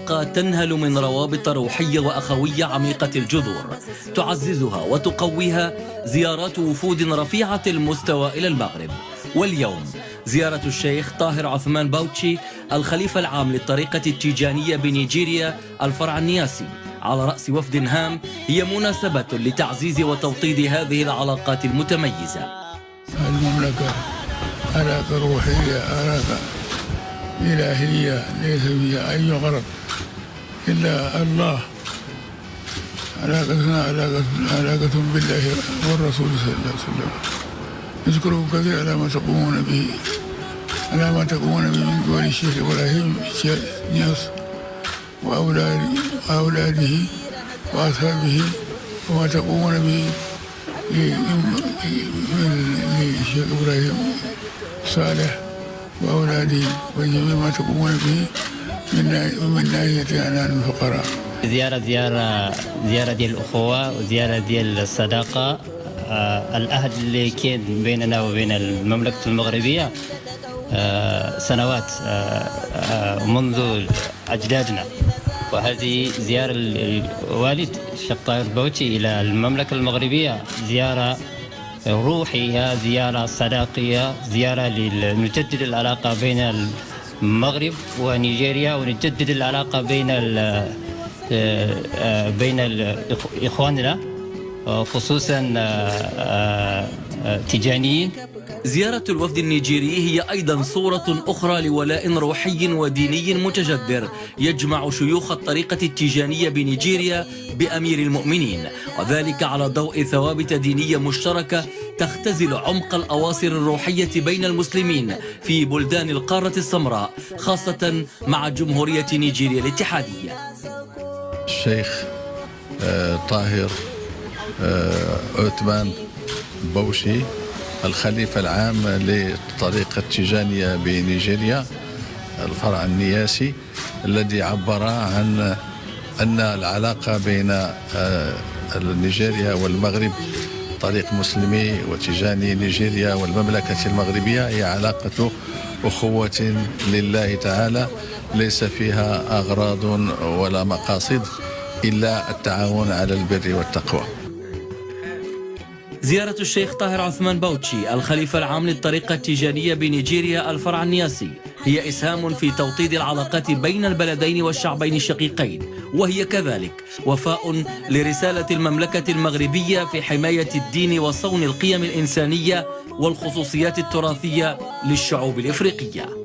العلاقة تنهل من روابط روحية وأخوية عميقة الجذور تعززها وتقويها زيارات وفود رفيعة المستوى إلى المغرب. واليوم زيارة الشيخ طاهر عثمان باوتشي الخليفة العام للطريقة التيجانية بنيجيريا الفرع النياسي على رأس وفد هام هي مناسبة لتعزيز وتوطيد هذه العلاقات المتميزة. المملكة علاقة روحية، علاقة إلهية ليس فيها أي غرض إلا الله. علاقتنا علاقة بالله والرسول صلى الله عليه وسلم. نذكره كثير على ما تقومون به من قول الشيخ إبراهيم نياس وأولاده وأصحابه، وما تقومون به للشيخ إبراهيم صالح وأولاده، وجميع ما تقومون به من ناحية عنان الفقراء. زيارة ديال الأخوة وزيارة ديال الصداقة. العهد اللي كان بيننا وبين المملكة المغربية سنوات منذ أجدادنا، وهذه زيارة الوالد الشيخ طاهر باوتشي إلى المملكة المغربية زيارة روحية، زيارة صداقية، زيارة لنجدد العلاقة بين المغرب ونيجيريا، ونجدد العلاقة بين إخواننا خصوصا تيجانيين. زيارة الوفد النيجيري هي أيضا صورة أخرى لولاء روحي وديني متجذر يجمع شيوخ الطريقة التيجانية بنيجيريا بأمير المؤمنين، وذلك على ضوء ثوابت دينية مشتركة تختزل عمق الأواصر الروحية بين المسلمين في بلدان القارة السمراء، خاصة مع جمهورية نيجيريا الاتحادية. الشيخ طاهر عثمان باوتشي الخليفة العام للطريقة التيجانية بنيجيريا الفرع النياسي، الذي عبر عن أن العلاقة بين نيجيريا والمغرب، طريق مسلمي وتيجاني نيجيريا والمملكة المغربية، هي علاقة أخوة لله تعالى ليس فيها أغراض ولا مقاصد إلا التعاون على البر والتقوى. زيارة الشيخ طاهر عثمان باوتشي الخليفة العام للطريقة التيجانية بنيجيريا الفرع النياسي هي إسهام في توطيد العلاقات بين البلدين والشعبين الشقيقين، وهي كذلك وفاء لرسالة المملكة المغربية في حماية الدين وصون القيم الإنسانية والخصوصيات التراثية للشعوب الإفريقية.